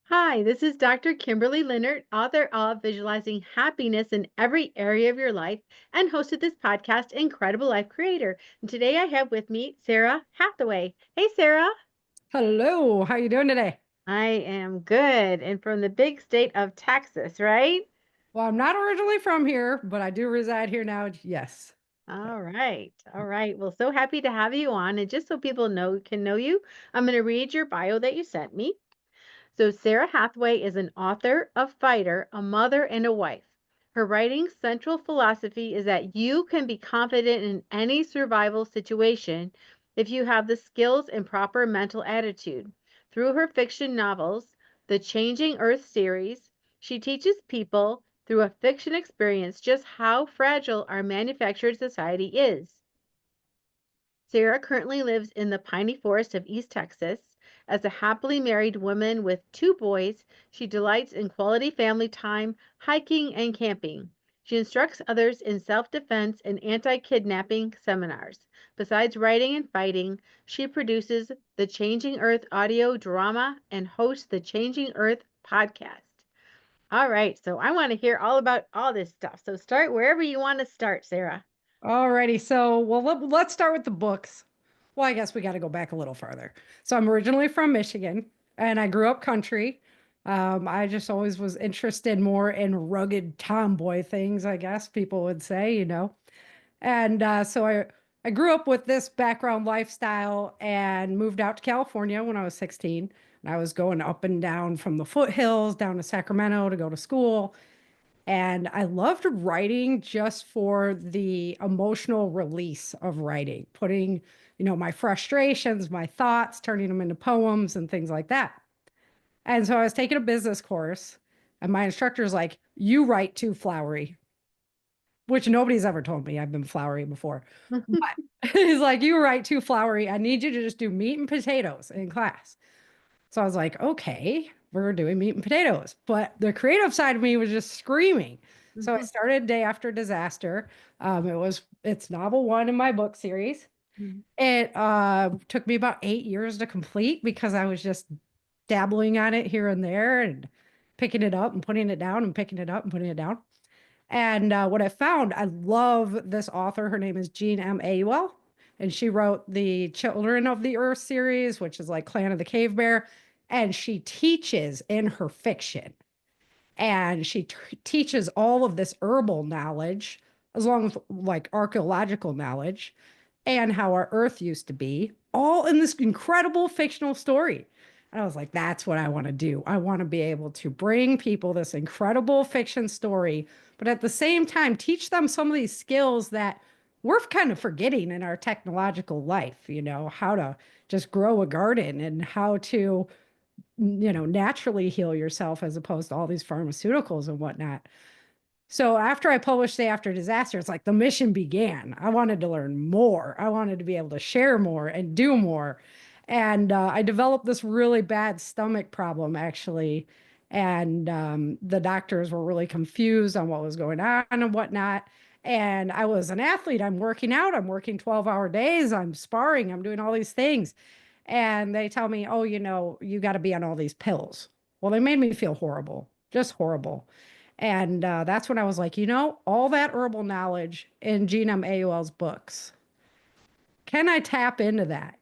Hi, this is Dr. Kimberley Linert, author of Visualizing Happiness in Every Area of Your Life, and host of this podcast, Incredible Life Creator. And today I have with me Sara Hathaway. Hey, Sara. Hello, how you doing today? I am good, and from the big state of Texas, right? Well, I'm not originally from here, but I do reside here now. Yes. All right. All right. Well, so happy to have you on. And just so people know you, I'm going to read your bio that you sent me. So, Sara Hathaway is an author, a fighter, a mother, and a wife. Her writing's central philosophy is that you can be confident in any survival situation if you have the skills and proper mental attitude. Through her fiction novels, the Changing Earth series, she teaches people through a fiction experience just how fragile our manufactured society is. Sara currently lives in the piney forest of East Texas. As a happily married woman with two boys, she delights in quality family time, hiking, and camping. She instructs others in self defense and anti kidnapping seminars. Besides writing and fighting, she produces the Changing Earth audio drama and hosts the Changing Earth podcast. All right, so I want to hear all about all this stuff. So start wherever you want to start, Sara. Alrighty, so let's start with the books. Well, I guess we got to go back a little farther. So I'm originally from Michigan, and I grew up country. I just always was interested more in rugged tomboy things, I guess people would say. And so I grew up with this background lifestyle and moved out to California when I was 16. And I was going up and down from the foothills down to Sacramento to go to school. And I loved writing just for the emotional release of writing, putting, my frustrations, my thoughts, turning them into poems and things like that. And so I was taking a business course, and my instructor's like, "You write too flowery," which nobody's ever told me I've been flowery before. But he's like, "You write too flowery. I need you to just do meat and potatoes in class." So I was like, okay, we're doing meat and potatoes. But the creative side of me was just screaming. So I started Day After Disaster. It's novel one in my book series. It took me about 8 years to complete because I was just dabbling on it here and there and picking it up and putting it down and picking it up and putting it down. And what I found, I love this author. Her name is Jean M. Awell, and she wrote the Children of the Earth series, which is like Clan of the Cave Bear. And she teaches in her fiction, and she teaches all of this herbal knowledge, as long as like archaeological knowledge, and how our Earth used to be, all in this incredible fictional story. And I was like, that's what I want to do. I want to be able to bring people this incredible fiction story, but at the same time, teach them some of these skills that we're kind of forgetting in our technological life, how to just grow a garden and how to, naturally heal yourself as opposed to all these pharmaceuticals and whatnot. So after I published Day After Disaster, it's like the mission began. I wanted to learn more. I wanted to be able to share more and do more. And I developed this really bad stomach problem, actually. And the doctors were really confused on what was going on and whatnot. And I was an athlete. I'm working out. I'm working 12-hour days. I'm sparring. I'm doing all these things. And they tell me, oh, you got to be on all these pills. Well, they made me feel horrible, just horrible. And that's when I was like, all that herbal knowledge in Gene M. Awell's books, can I tap into that?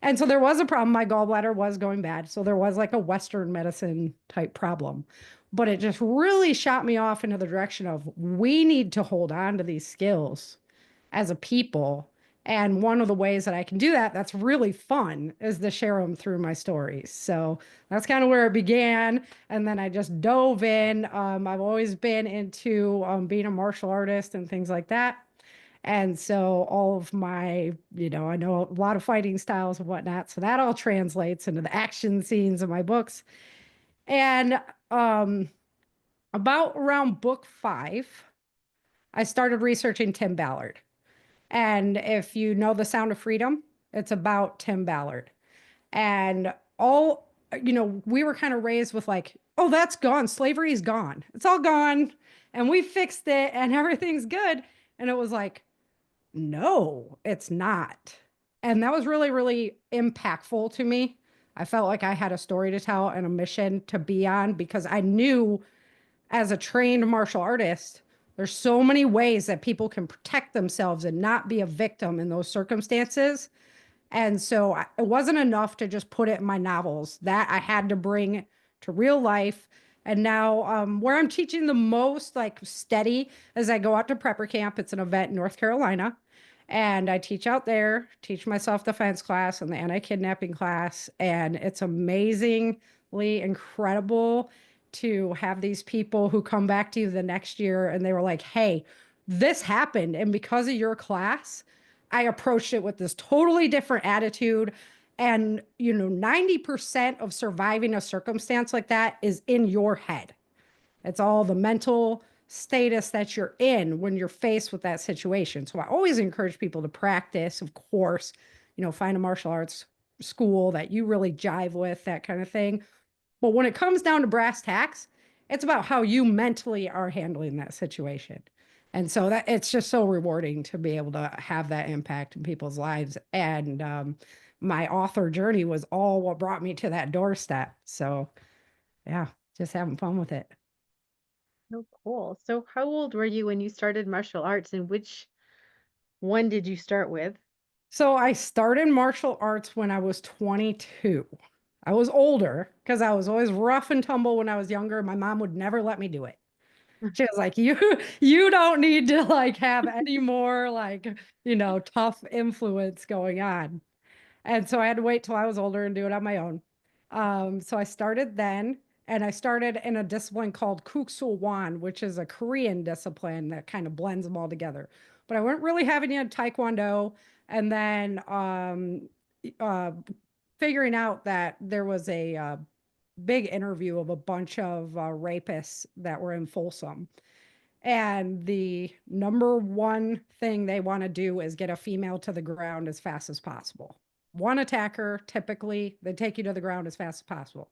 And so there was a problem. My gallbladder was going bad. So there was like a Western medicine type problem. But it just really shot me off into the direction of we need to hold on to these skills as a people. And one of the ways that I can do that, that's really fun, is to share them through my stories. So that's kind of where it began. And then I just dove in. I've always been into being a martial artist and things like that. And so all of my, I know a lot of fighting styles and whatnot. So that all translates into the action scenes of my books. And um, about around book 5, I started researching Tim Ballard. And if you know The Sound of Freedom, it's about Tim Ballard. And we were kind of raised with like, oh, that's gone. Slavery's gone. It's all gone. And we fixed it and everything's good. And it was like, no, it's not. And that was really, really impactful to me I felt like I had a story to tell and a mission to be on because I knew as a trained martial artist, there's so many ways that people can protect themselves and not be a victim in those circumstances. And so it wasn't enough to just put it in my novels, that I had to bring to real life. And now, where I'm teaching the most, like steady, as I go out to prepper camp, it's an event in North Carolina. And I teach out there, teach my self defense class and the anti kidnapping class. And it's amazingly incredible to have these people who come back to you the next year and they were like, hey, this happened. And because of your class, I approached it with this totally different attitude. And, 90% of surviving a circumstance like that is in your head. It's all the mental status that you're in when you're faced with that situation. So I always encourage people to practice, of course, find a martial arts school that you really jive with, that kind of thing. But when it comes down to brass tacks, it's about how you mentally are handling that situation. And so that it's just so rewarding to be able to have that impact in people's lives. And my author journey was all what brought me to that doorstep. So yeah, just having fun with it. Oh, cool. So how old were you when you started martial arts, and which one did you start with? So I started martial arts when I was 22. I was older because I was always rough and tumble when I was younger. My mom would never let me do it. She was like, you don't need to like have any more like, tough influence going on. And so I had to wait till I was older and do it on my own. So I started then, and I started in a discipline called Kuksul Wan, which is a Korean discipline that kind of blends them all together. But I wouldn't really have any Taekwondo. And then uh, figuring out that there was a big interview of a bunch of rapists that were in Folsom. And the number one thing they want to do is get a female to the ground as fast as possible. One attacker, typically, they take you to the ground as fast as possible.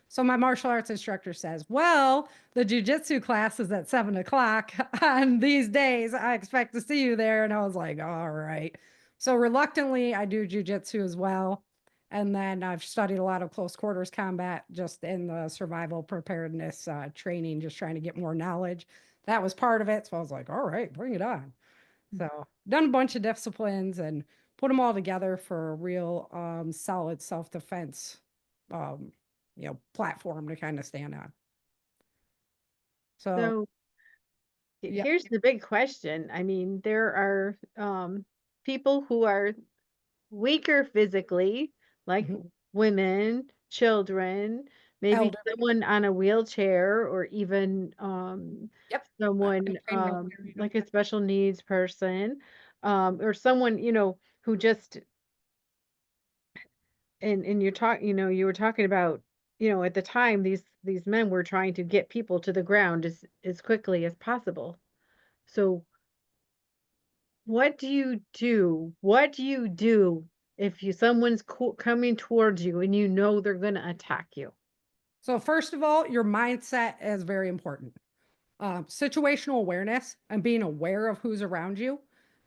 So my martial arts instructor says, well, the jujitsu class is at 7 o'clock on these days. I expect to see you there. And I was like, all right. So reluctantly, I do jujitsu as well. And then I've studied a lot of close quarters combat just in the survival preparedness training, just trying to get more knowledge. That was part of it. So I was like, all right, bring it on. So done a bunch of disciplines and put them all together for a real solid self-defense um, platform to kind of stand on. So So yeah. here's the big question. I mean, there are people who are weaker physically, like Mhm. women, children, maybe Elderly. someone on a wheelchair, or even Yep. I someone train military. like a special needs person, or someone, who just, and you're talking, you were talking about, at the time these men were trying to get people to the ground as quickly as possible. So what do you do? What do you do if someone's coming towards you and you know they're going to attack you? So first of all, your mindset is very important. Situational awareness and being aware of who's around you.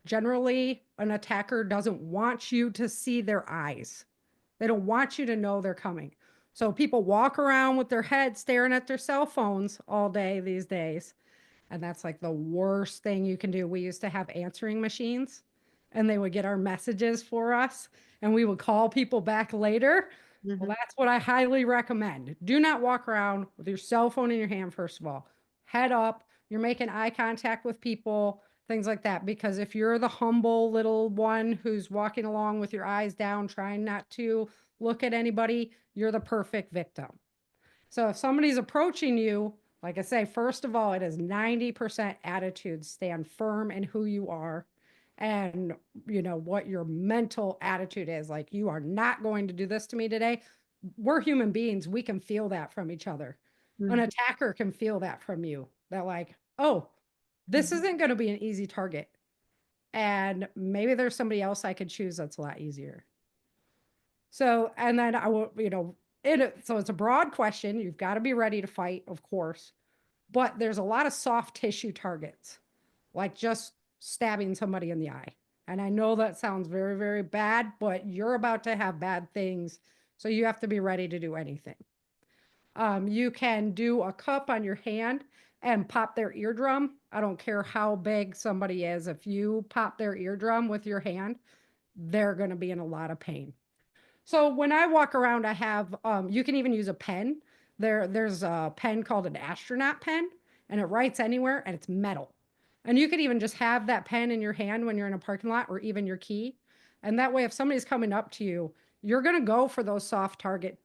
Generally, an attacker doesn't want you to see their eyes. They don't want you to know they're coming. So people walk around with their head staring at their cell phones all day these days. And that's like the worst thing you can do. We used to have answering machines and they would get our messages for us and we would call people back later. Well, Mhm, that's what I highly recommend. Do not walk around with your cell phone in your hand, first of all. Head up, you're making eye contact with people, things like that. Because if you're the humble little one who's walking along with your eyes down, trying not to look at anybody, you're the perfect victim. So if somebody's approaching you, like I say, first of all, it is 90% attitude. Stand firm in who you are and what your mental attitude is. Like, you are not going to do this to me today. We're human beings. We can feel that from each other. An mhm, attacker can feel that from you. That like, oh, this mhm. isn't going to be an easy target. And maybe there's somebody else I could choose that's a lot easier. So, and then I will, so it's a broad question. You've got to be ready to fight, of course, but there's a lot of soft tissue targets, like just stabbing somebody in the eye. And I know that sounds very, very bad, but you're about to have bad things So you have to be ready to do anything. You can do a cup on your hand and pop their eardrum. I don't care how big somebody is. If you pop their eardrum with your hand, they're going to be in a lot of pain. So when I walk around, I have, you can even use a pen. There's a pen called an astronaut pen, and it writes anywhere, and it's metal. And you could even just have that pen in your hand when you're in a parking lot, or even your key. And that way, if somebody's coming up to you, you're going to go for those soft target,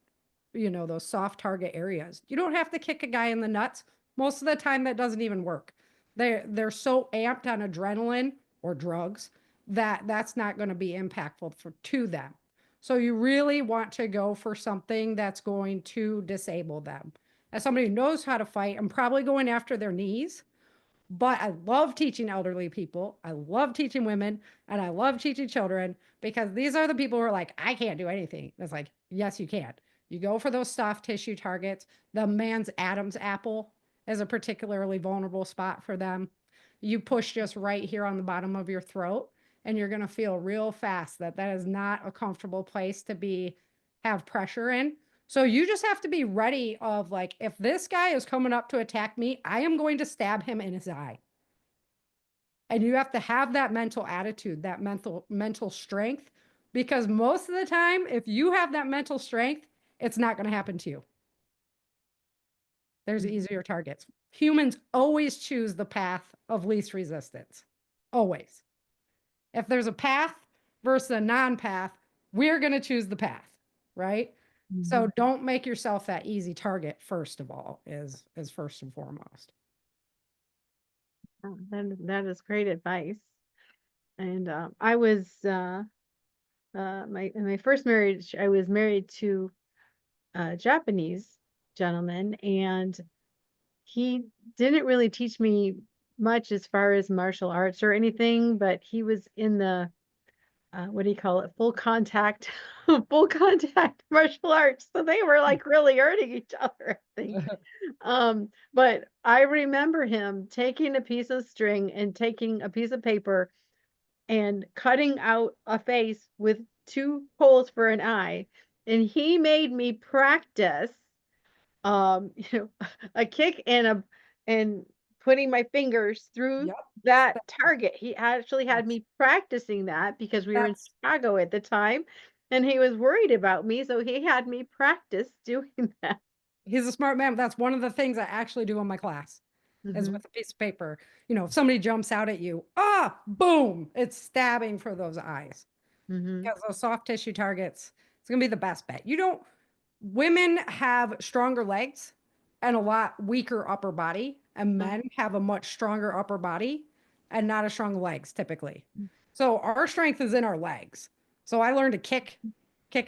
those soft target areas. You don't have to kick a guy in the nuts. Most of the time, that doesn't even work. They're so amped on adrenaline or drugs that that's not going to be impactful to them. So you really want to go for something that's going to disable them. As somebody who knows how to fight, I'm probably going after their knees, but I love teaching elderly people. I love teaching women, and I love teaching children, because these are the people who are like, I can't do anything. It's like, yes, you can. You go for those soft tissue targets. The man's Adam's apple is a particularly vulnerable spot for them. You push just right here on the bottom of your throat, and you're going to feel real fast that that is not a comfortable place to be, have pressure in. So you just have to be ready of like, if this guy is coming up to attack me, I am going to stab him in his eye. And you have to have that mental attitude, that mental strength, because most of the time, if you have that mental strength, it's not going to happen to you. There's easier targets. Humans always choose the path of least resistance. Always. If there's a path versus a non-path, we're going to choose the path, right? So don't make yourself that easy target, first of all, is first and foremost. That is great advice. And I was in my first marriage, I was married to a Japanese gentleman, and he didn't really teach me much as far as martial arts or anything, but he was in the what do you call it? Full contact, full contact martial arts. So they were like really hurting each other, I think. But I remember him taking a piece of string and taking a piece of paper and cutting out a face with two holes for an eye. And he made me practice you know, a kick and putting my fingers through Yep. that target. He actually had That's me practicing that because we were in that's Chicago at the time, and he was worried about me, so he had me practice doing that. he's a smart man. That's one of the things I actually do in my class is Mhm. with a piece of paper. If somebody jumps out at you, boom, it's stabbing for those eyes. Mhm. Because those soft tissue targets, it's gonna be the best bet. You don't Women have stronger legs and a lot weaker upper body, and Uh, men have a much stronger upper body and not as strong legs typically. So our strength is in our legs. So I learned to kick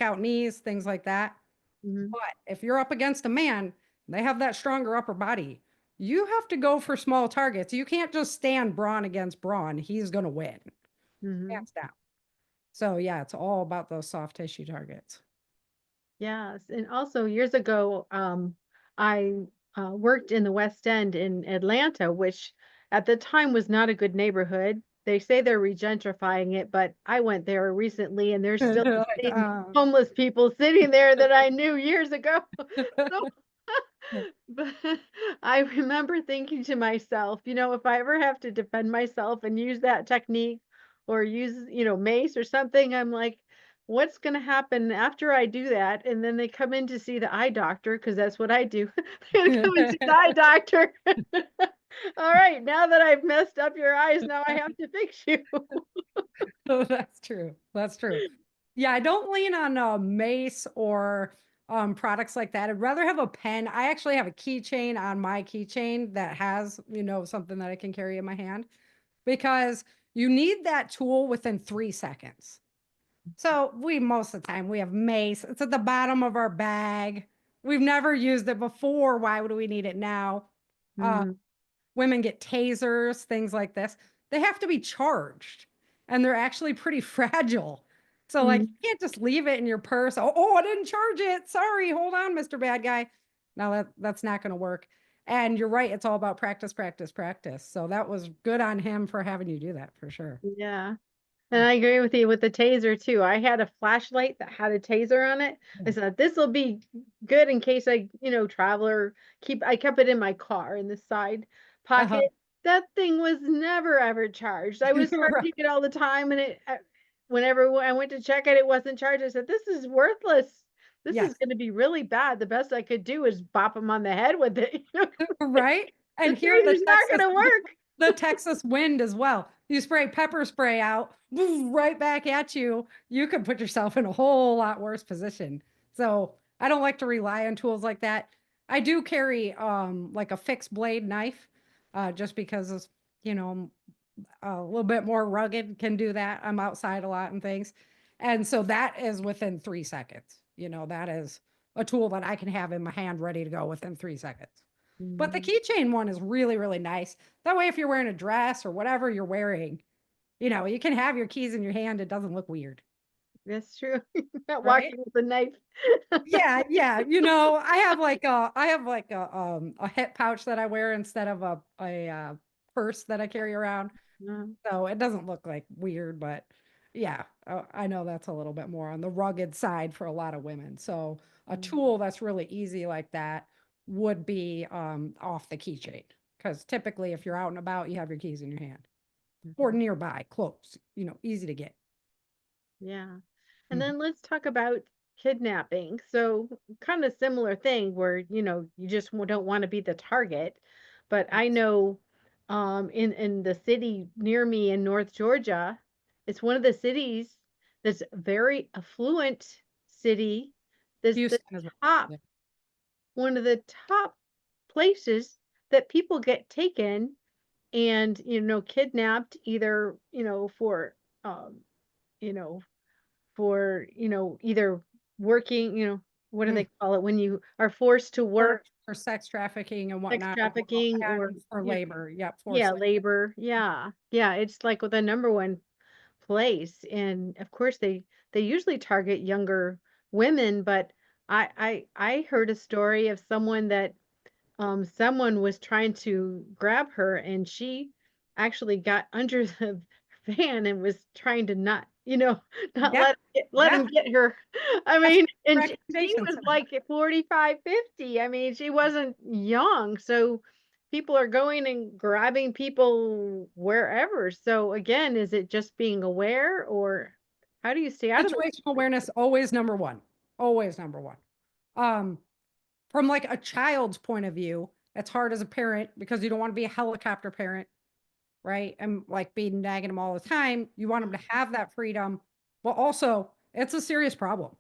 out knees, things like that. mhm. But if you're up against a man, they have that stronger upper body. You have to go for small targets. You can't just stand brawn against brawn. He's going to win, Mhm. hands down. So yeah, it's all about those soft tissue targets. Yes, and also years ago, I worked in the West End in Atlanta, which at the time was not a good neighborhood. They say they're regentrifying it, but I went there recently, and there's still the Like, same homeless people sitting there that I knew years ago. So but I remember thinking to myself, if I ever have to defend myself and use that technique or use, mace or something, I'm like, what's going to happen after I do that? And then they come in to see the eye doctor because that's what I do. They come and see the eye doctor. All right, now that I've messed up your eyes, now I have to fix you. Oh, that's true. That's true. Yeah, I don't lean on mace or products like that. I'd rather have a pen. I actually have a keychain on my keychain that has, something that I can carry in my hand, because you need that tool within 3 seconds. So we most of the time we have mace. It's at the bottom of our bag. We've never used it before. Why would we need it now? Uh, Mhm, Women get tasers, things like this. They have to be charged, and they're actually pretty fragile. So like mhm, you can't just leave it in your purse. Oh, I didn't charge it. Sorry. Hold on, Mr. Bad Guy. No, that's not going to work. And you're right. It's all about practice, practice, practice. So that was good on him for having you do that for sure. yeah. And I agree with you with the taser too. I had a flashlight that had a taser on it. I Yeah. said, "This will be good in case I, travel or keep." I kept it in my car in the side Uh-huh. pocket. That thing was never ever charged. I was Right. charging it all the time, and whenever I went to check it, it wasn't charged. I said, "This is worthless. This is Yes. going to be really bad. The best I could do is bop him on the head with it. Right? The And here taser's not going to work." The Texas wind as well. You spray pepper spray out, boom, right back at you. You could put yourself in a whole lot worse position. So I don't like to rely on tools like that. I do carry like a fixed blade knife, just because it's, you know, a little bit more rugged, can do that. I'm outside a lot and things. And so that is within 3 seconds. That is a tool that I can have in my hand ready to go within 3 seconds. But the Mhm. keychain one is really, really nice. That way, if you're wearing a dress or whatever you're wearing, you can have your keys in your hand. It doesn't look weird, That's true. Not right? walking with a knife. Yeah, yeah. I have like a hip pouch that I wear instead of a purse that I carry around. Mhm, So it doesn't look like weird, but yeah, I know that's a little bit more on the rugged side for a lot of women. So a mhm, tool that's really easy like that would be off the keychain. Because typically, if you're out and about, you have your keys in your hand or mhm. nearby, close, easy to get. Yeah. And Mhm. then let's talk about kidnapping. So, kind of similar thing where, you just don't want to be the target. But I Yes. know in the city near me in North Georgia, it's one of the cities that's very affluent city. There's the Houston is a top yeah. one of the top places that people get taken and, kidnapped either, um, you know, either working, what do Mm. they call it when you are forced to work, For sex trafficking and sex whatnot, trafficking or and for you know, labor. Yep, yeah, forced labor. labor. Yeah. Yeah, it's like with the number one place. And of course they usually target younger women, but I heard a story of someone that someone was trying to grab her and she actually got under the van and was trying to not, not Yeah, let yeah. him get her. I That's mean, and she recommendations. was like 45, 50. I mean, she wasn't young. So people are going and grabbing people wherever. So again, is it just being aware or how do you stay out of those Situational situations? awareness, always number one. Always number one. Um, from like a child's point of view, it's hard as a parent because you don't want to be a helicopter parent, right? And like being nagging them all the time. You want them to have that freedom, but also it's a serious problem.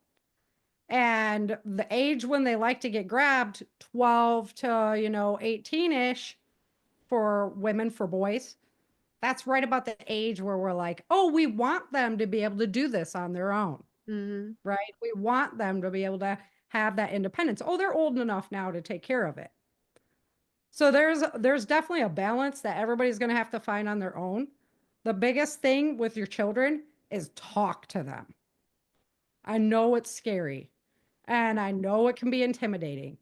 And the age when they like to get grabbed, 12 to, 18-ish for women, for boys, that's right about the age where we're like, oh, we want them to be able to do this on their own, Mhm. right? We want them to be able to have that independence. Oh, they're old enough now to take care of it. So there's definitely a balance that everybody's going to have to find on their own. The biggest thing with your children is talk to them. I know it's scary and I know it can be intimidating.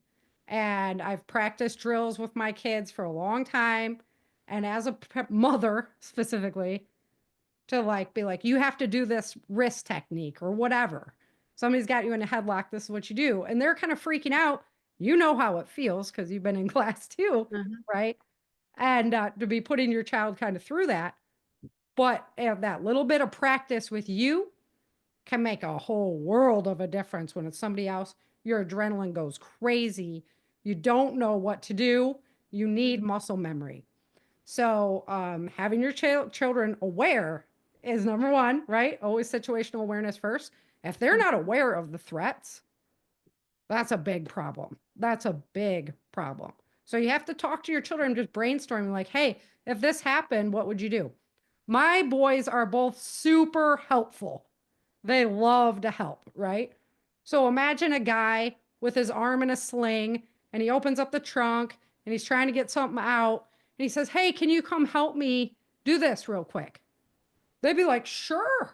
And I've practiced drills with my kids for a long time. And as a mother specifically, to like be like, you have to do this wrist technique or whatever. Somebody's got you in a headlock. This is what you do. And they're kind of freaking out. You know how it feels because you've been in class too, Uh-huh. right? And to be putting your child kind of through that. But that little bit of practice with you can make a whole world of a difference when it's somebody else. Your adrenaline goes crazy. You don't know what to do. You need muscle memory. So, having your children aware is number one, right? Always situational awareness first. If they're not aware of the threats, that's a big problem. That's a big problem. So you have to talk to your children, just brainstorming like, hey, if this happened, what would you do? My boys are both super helpful. They love to help, right? So imagine a guy with his arm in a sling and he opens up the trunk and he's trying to get something out and he says, hey, can you come help me do this real quick? They'd be like, sure,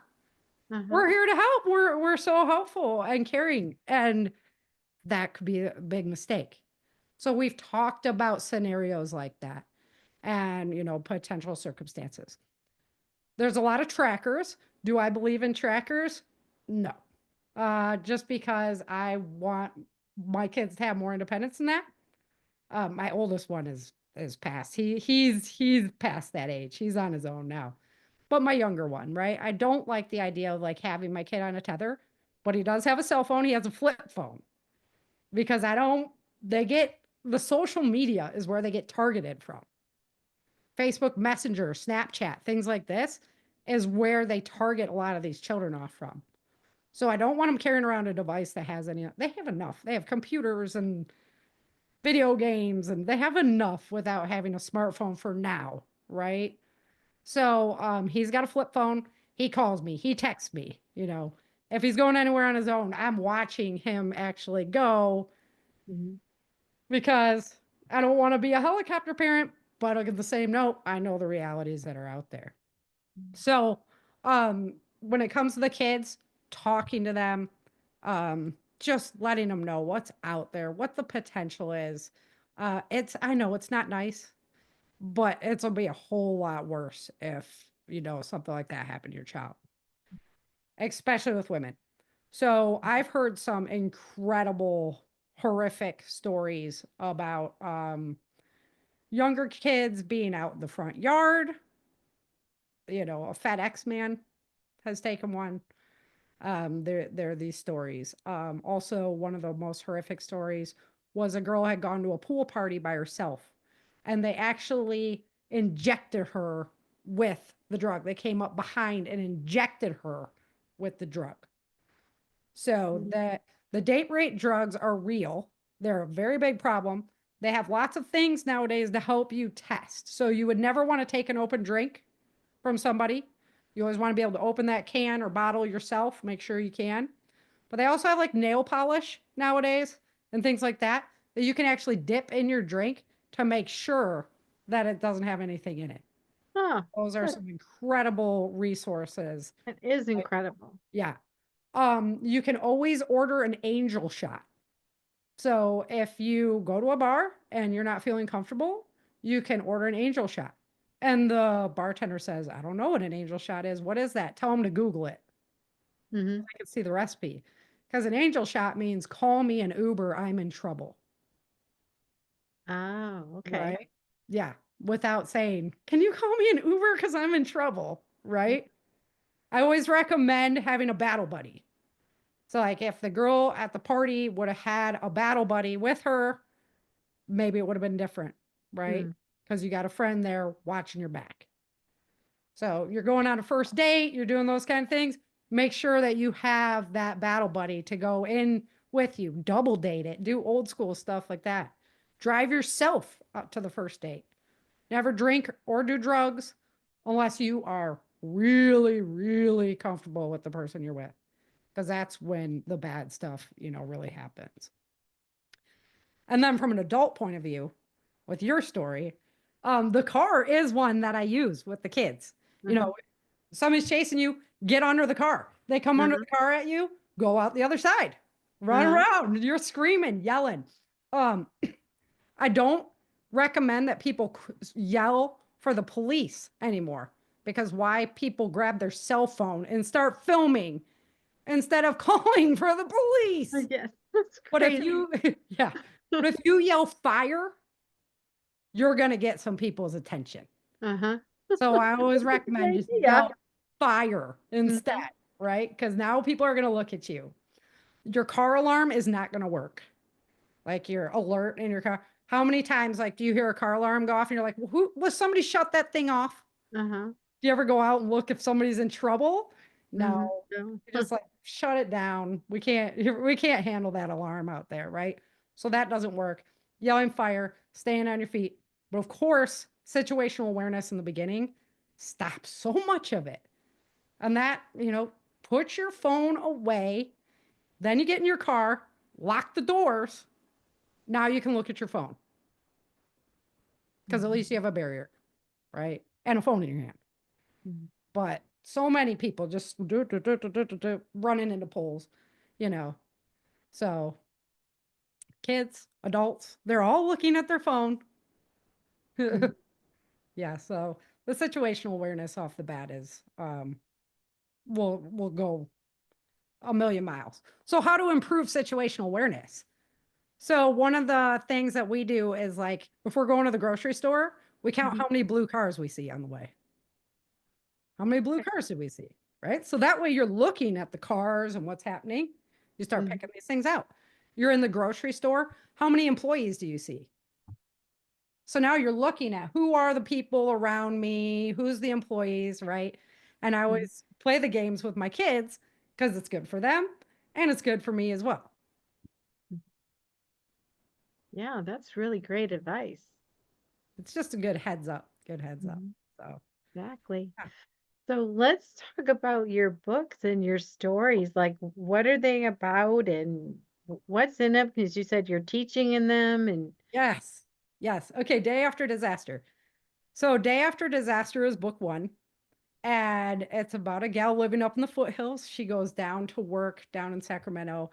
Uh-huh. we're here to help. We're so helpful and caring. And that could be a big mistake. So we've talked about scenarios like that and, potential circumstances. There's a lot of trackers. Do I believe in trackers? No. Just because I want my kids to have more independence than that. My oldest one is past. He's past that age. He's on his own now. But my younger one, right? I don't like the idea of like having my kid on a tether, but he does have a cell phone. He has a flip phone because I don't, they get the social media is where they get targeted from. Facebook Messenger, Snapchat, things like this is where they target a lot of these children off from. So I don't want them carrying around a device that has any, they have enough. They have computers and video games and they have enough without having a smartphone for now, right? So he's got a flip phone. He calls me, he texts me, you know. If he's going anywhere on his own, I'm watching him actually go Mhm. because I don't want to be a helicopter parent, but at the same note, I know the realities that are out there. So, when it comes to the kids, talking to them, just letting them know what's out there, what the potential is. I know it's not nice, but it'll be a whole lot worse if, something like that happened to your child, especially with women. So I've heard some incredible, horrific stories about younger kids being out in the front yard. A FedEx man has taken one. There are these stories. Also, one of the most horrific stories was a girl had gone to a pool party by herself, and they actually injected her with the drug. They came up behind and injected her with the drug. So Mhm. that the date rape drugs are real. They're a very big problem. They have lots of things nowadays to help you test. So you would never want to take an open drink from somebody. You always want to be able to open that can or bottle yourself, make sure you can. But they also have like nail polish nowadays and things like that that you can actually dip in your drink to make sure that it doesn't have anything in it. Oh, Those are good. some incredible resources. It is incredible. Yeah. You can always order an angel shot. So if you go to a bar and you're not feeling comfortable, you can order an angel shot. And the bartender says, I don't know what an angel shot is. What is that? Tell them to Google it. Hmm. I can see the recipe. Because an angel shot means call me an Uber, I'm in trouble. Oh, okay. Right? Yeah. Without saying, can you call me an Uber? Because I'm in trouble. Right? I always recommend having a battle buddy. So, like, if the girl at the party would have had a battle buddy with her, maybe it would have been different, right? Mm. Because you got a friend there watching your back. So you're going on a first date, you're doing those kind of things. Make sure that you have that battle buddy to go in with you, double date it, do old school stuff like that. Drive yourself up to the first date. Never drink or do drugs unless you are really, really comfortable with the person you're with, because that's when the bad stuff, really happens. And then from an adult point of view, with your story, the car is one that I use with the kids. You Uh-huh. know, somebody's chasing you, get under the car. They come under Uh-huh. the car at you, go out the other side, run Uh-huh. around. You're screaming, yelling. Um, I don't recommend that people yell for the police anymore because why people grab their cell phone and start filming instead of calling for the police. Yes, that's But if crazy. you, yeah, but if you yell fire, you're going to get some people's attention. Uh-huh. So I always That's a recommend good just idea. yell fire instead, Mhm. right? Because now people are going to look at you. Your car alarm is not going to work. Like your alert in your car. How many times, like, do you hear a car alarm go off and you're like, well, who was somebody shut that thing off? Uh-huh. Do you ever go out and look if somebody's in trouble? Mhm. No. No. You just like shut it down. We can't handle that alarm out there, right? So that doesn't work. Yelling fire, staying on your feet. But of course, situational awareness in the beginning stops so much of it. And that, put your phone away. Then you get in your car, lock the doors. Now you can look at your phone because at Mhm. least you have a barrier, right? And a phone in your hand. Mhm. But so many people just running into poles, you know. So kids, adults, they're all looking at their phone. Mhm. Yeah, so the situational awareness off the bat is will go a million miles. So how to improve situational awareness? So one of the things that we do is like before going to the grocery store, we count Mhm. how many blue cars we see on the way. How many blue cars do we see? Right. So that way you're looking at the cars and what's happening. You start Mhm. picking these things out. You're in the grocery store. How many employees do you see? So now you're looking at who are the people around me, who's the employees, right? And I Mhm. always play the games with my kids because it's good for them and it's good for me as well. Yeah, that's really great advice. It's just a good heads up, good heads up. Mhm. So, Exactly. yeah. So let's talk about your books and your stories. Like, what are they about and what's in them? Because you said you're teaching in them and Yes. Yes. Okay. Day after disaster. So, Day After Disaster is book one. And it's about a gal living up in the foothills. She goes down to work down in Sacramento,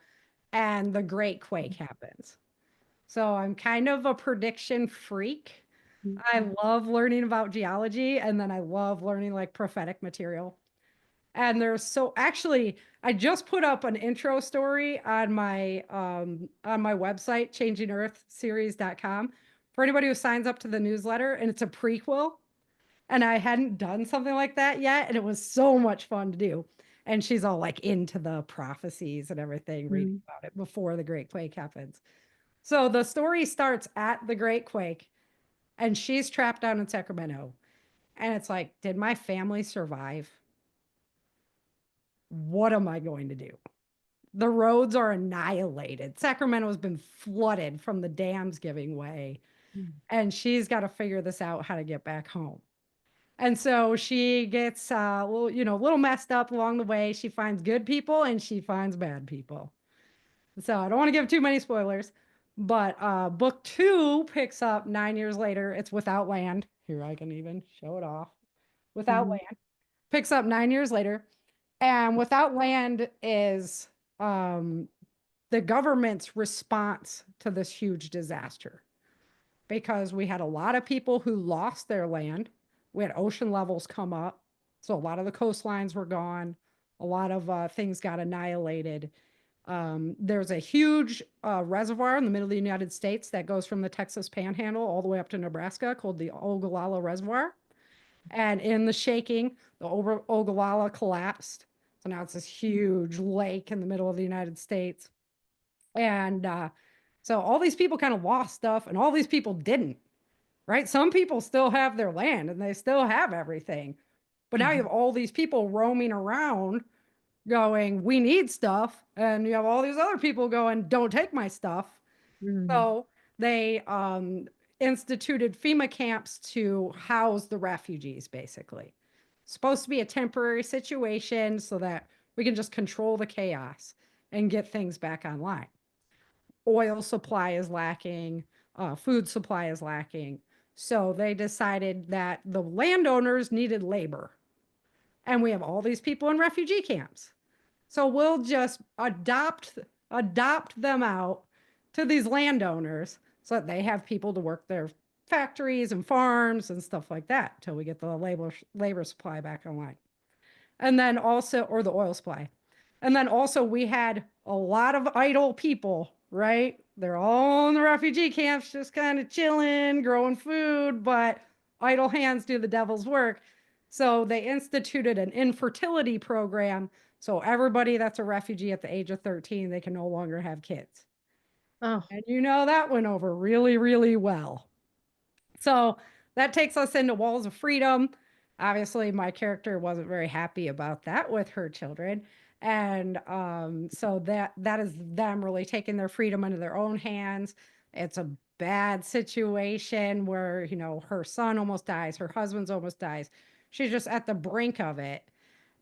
and the Great Quake happens. So I'm kind of a prediction freak. I love learning about geology, and then I love learning like prophetic material. And there's so actually, I just put up an intro story on my website, changingearthseries.com, for anybody who signs up to the newsletter, and it's a prequel. And I hadn't done something like that yet, and it was so much fun to do. And she's all like into the prophecies and everything, reading Mhm. about it before the Great Quake happens. So the story starts at the Great Quake, and she's trapped down in Sacramento. And it's like, did my family survive? What am I going to do? The roads are annihilated. Sacramento has been flooded from the dams giving way, Mhm. and she's got to figure this out how to get back home. And so she gets a little messed up along the way. She finds good people and she finds bad people. So I don't want to give too many spoilers, but book two picks up 9 years later. It's Without Land. Here I can even show it off. Without Mhm. Land picks up 9 years later, and Without Land is um, the government's response to this huge disaster because we had a lot of people who lost their land. We had ocean levels come up. So a lot of the coastlines were gone. A lot of things got annihilated. There's a huge reservoir in the middle of the United States that goes from the Texas Panhandle all the way up to Nebraska called the Ogallala Reservoir. And in the shaking, the Ogallala collapsed. So now it's this huge lake in the middle of the United States. And so all these people kind of lost stuff, and all these people didn't, right? Some people still have their land and they still have everything. But now you have Mhm. all these people roaming around going, we need stuff. And you have all these other people going, don't take my stuff. Mhm. So they instituted FEMA camps to house the refugees, basically. Supposed to be a temporary situation so that we can just control the chaos and get things back online. Oil supply is lacking, food supply is lacking. So they decided that the landowners needed labor. And we have all these people in refugee camps. So we'll just adopt them out to these landowners so that they have people to work their factories and farms and stuff like that until we get the labor supply back online. And then also, or the oil supply. And then also, we had a lot of idle people, right? They're all in the refugee camps, just kind of chilling, growing food, but idle hands do the devil's work. So they instituted an infertility program. So everybody that's a refugee at the age of 13, they can no longer have kids. Oh. And that went over really, really well. So that takes us into Walls of Freedom. Obviously, my character wasn't very happy about that with her children. And so that is them really taking their freedom into their own hands. It's a bad situation where, her son almost dies, her husband's almost dies. She's just at the brink of it.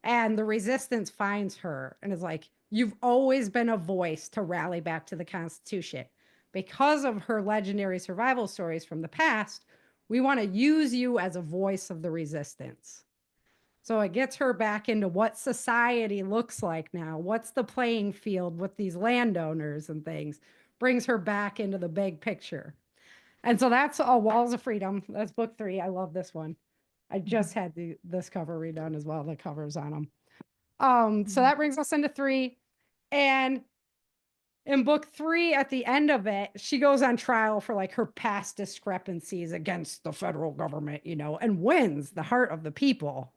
And the resistance finds her and is like, you've always been a voice to rally back to the Constitution. Because of her legendary survival stories from the past, we want to use you as a voice of the resistance. So it gets her back into what society looks like now. What's the playing field with these landowners and things? Brings her back into the big picture. And so that's all Walls of Freedom. That's book three. I love this one. I Mhm. just had this cover redone as well. The covers on them. So that brings us into 3. And in book 3, at the end of it, she goes on trial for like her past discrepancies against the federal government, and wins the heart of the people.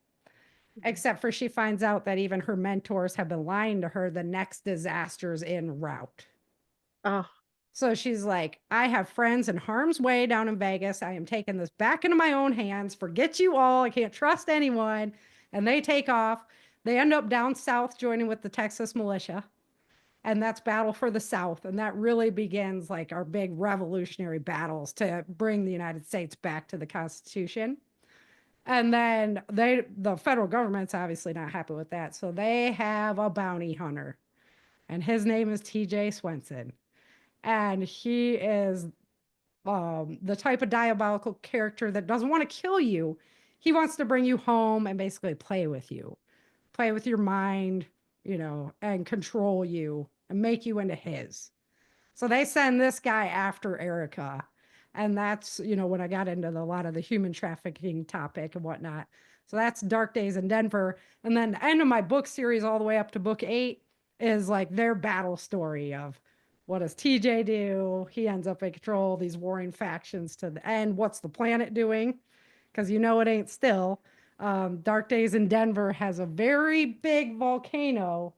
Mhm. Except for she finds out that even her mentors have been lying to her, the next disaster's en route. Oh, So she's like, I have friends in harm's way down in Vegas. I am taking this back into my own hands. Forget you all. I can't trust anyone. And they take off. They end up down south joining with the Texas militia. And that's battle for the South. And that really begins like our big revolutionary battles to bring the United States back to the Constitution. And then the federal government's obviously not happy with that. So they have a bounty hunter, and his name is TJ Swenson. And he is the type of diabolical character that doesn't want to kill you. He wants to bring you home and basically play with you, play with your mind, and control you and make you into his. So they send this guy after Erica. And that's, when I got into a lot of the human trafficking topic and whatnot. So that's Dark Days in Denver. And then the end of my book series, all the way up to book 8, is like their battle story of what does TJ do? He ends up in control of these warring factions to the end. What's the planet doing? Because it ain't still. Dark Days in Denver has a very big volcano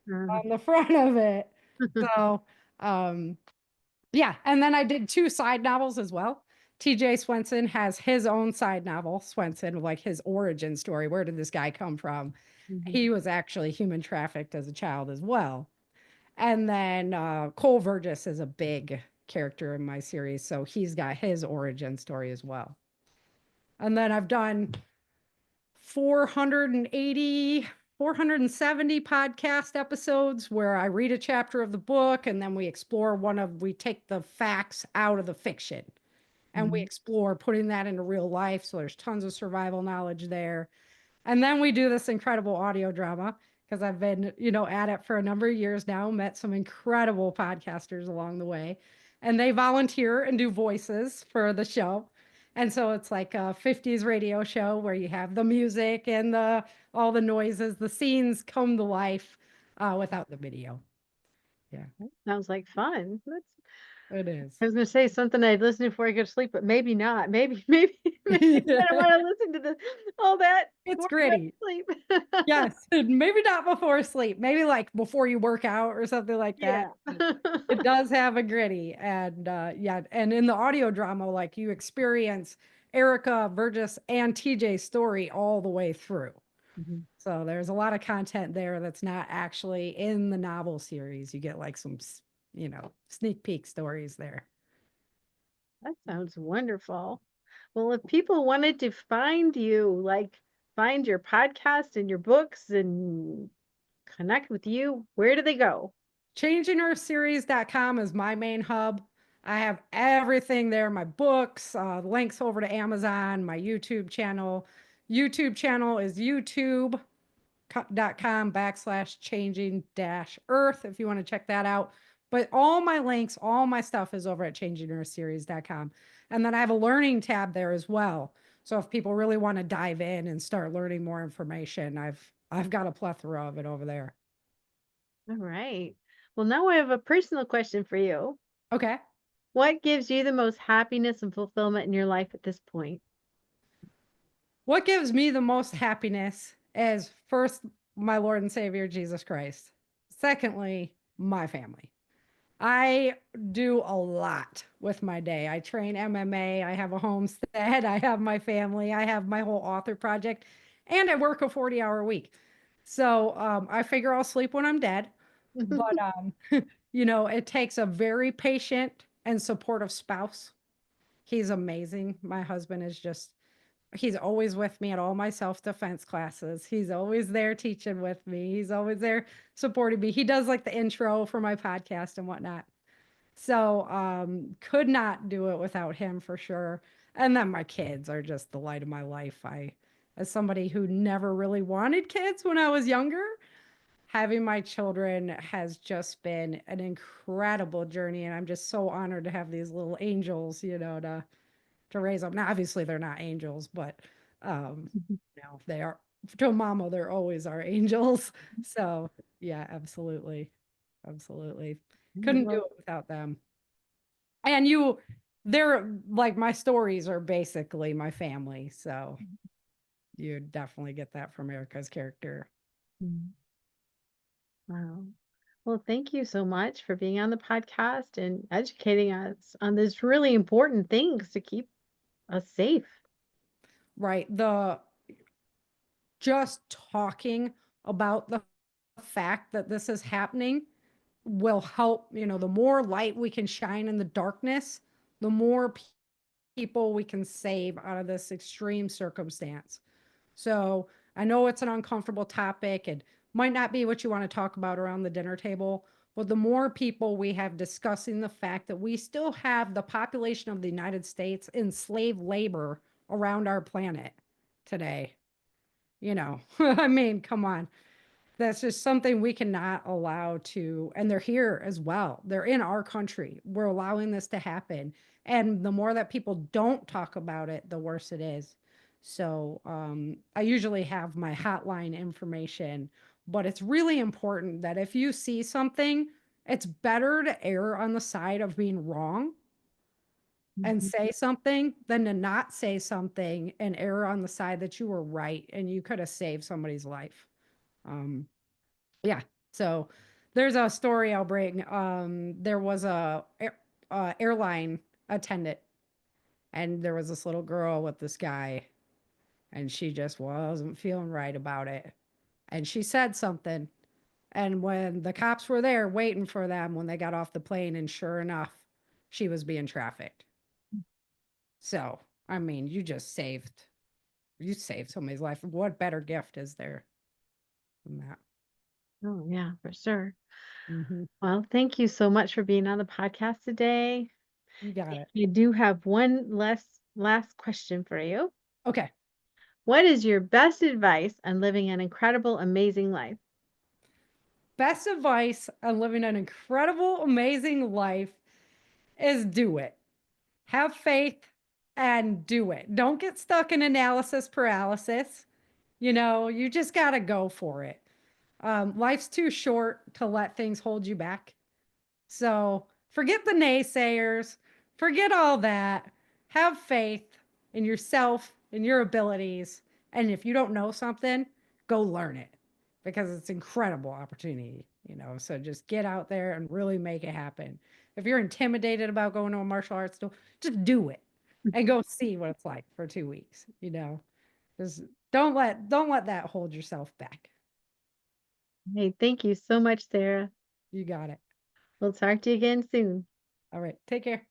mhm. on the front of it. So, um, yeah, and then I did 2 side novels as well. TJ Swenson has his own side novel, Swenson, like his origin story. Where did this guy come from? Mhm. He was actually human trafficked as a child as well. And then Cole Burgess is a big character in my series, so he's got his origin story as well. And then I've done 480, 470 podcast episodes where I read a chapter of the book and then we explore we take the facts out of the fiction and we Mhm. explore putting that into real life. So there's tons of survival knowledge there. And then we do this incredible audio drama because I've been, at it for a number of years now, met some incredible podcasters along the way. And they volunteer and do voices for the show. And so it's like a 50s radio show where you have the music and the all the noises, the scenes come to life without the video. Yeah, Sounds like fun. it is. I was gonna say something I'd listen to before I go to sleep, but maybe not. Maybe, maybe I don't want to listen to all that It's before I go to gritty. sleep. Yes, maybe not before sleep. Maybe like before you work out or something like that. Yeah. It does have a gritty, and yeah, and in the audio drama, like you experience Erica, Burgess, and TJ's story all the way through. Mhm. So there's a lot of content there that's not actually in the novel series. You get like some, sneak peek stories there. That sounds wonderful. Well, if people wanted to find you, like find your podcast and your books and connect with you, where do they go? Changingearthseries.com is my main hub. I have everything there, my books, links over to Amazon, my YouTube channel. YouTube channel is youtube.com/changing dash earth if you want to check that out. But all my links, all my stuff is over at changingearthseries.com. And then I have a learning tab there as well. So if people really want to dive in and start learning more information, I've got a plethora of it over there. All right. Well, now I have a personal question for you. Okay. What gives you the most happiness and fulfillment in your life at this point? What gives me the most happiness is first, my Lord and Savior, Jesus Christ. Secondly, my family. I do a lot with my day. I train MMA, I have a homestead, I have my family, I have my whole author project, and I work a 40-hour week. So I figure I'll sleep when I'm dead. But, it takes a very patient and supportive spouse. He's amazing. My husband is just he's always with me at all my self-defense classes. He's always there teaching with me. He's always there supporting me. He does like the intro for my podcast and whatnot. So could not do it without him for sure. And then my kids are just the light of my life. As somebody who never really wanted kids when I was younger, having my children has just been an incredible journey. And I'm just so honored to have these little angels, to raise them. Now, obviously, they're not angels, but they are. to mama, they're always our angels. So yeah, absolutely. Absolutely. Couldn't do Well, it without them. And they're like my stories are basically my family. So you definitely get that from Erica's character. mm, wow. Well, thank you so much for being on the podcast and educating us on these really important things to keep us safe. Right. The just talking about the fact that this is happening will help, the more light we can shine in the darkness, the more people we can save out of this extreme circumstance. So I know it's an uncomfortable topic and might not be what you want to talk about around the dinner table, but the more people we have discussing the fact that we still have the population of the United States in slave labor around our planet today, I mean, come on. That's just something we cannot allow to, and they're here as well. They're in our country. We're allowing this to happen. And the more that people don't talk about it, the worse it is. So I usually have my hotline information, but it's really important that if you see something, it's better to err on the side of being wrong and Mhm. say something than to not say something and err on the side that you were right and you could have saved somebody's life. Um, yeah. So there's a story I'll bring. There was airline attendant, and there was this little girl with this guy, and she just wasn't feeling right about it. And she said something. And when the cops were there waiting for them when they got off the plane, and sure enough, she was being trafficked. So, I mean, you saved somebody's life. What better gift is there than that? Oh, yeah, for sure. Hmm. Well, thank you so much for being on the podcast today. You got it. I do have one last question for you. Okay. What is your best advice on living an incredible, amazing life? Best advice on living an incredible, amazing life is do it. Have faith and do it. Don't get stuck in analysis paralysis. You just got to go for it. Life's too short to let things hold you back. So forget the naysayers, forget all that. Have faith in yourself, in your abilities. And if you don't know something, go learn it because it's an incredible opportunity. So just get out there and really make it happen. If you're intimidated about going to a martial arts school, just do it and go see what it's like for 2 weeks. Just don't let that hold yourself back. Hey, thank you so much, Sarah. You got it. We'll talk to you again soon. All right. Take care.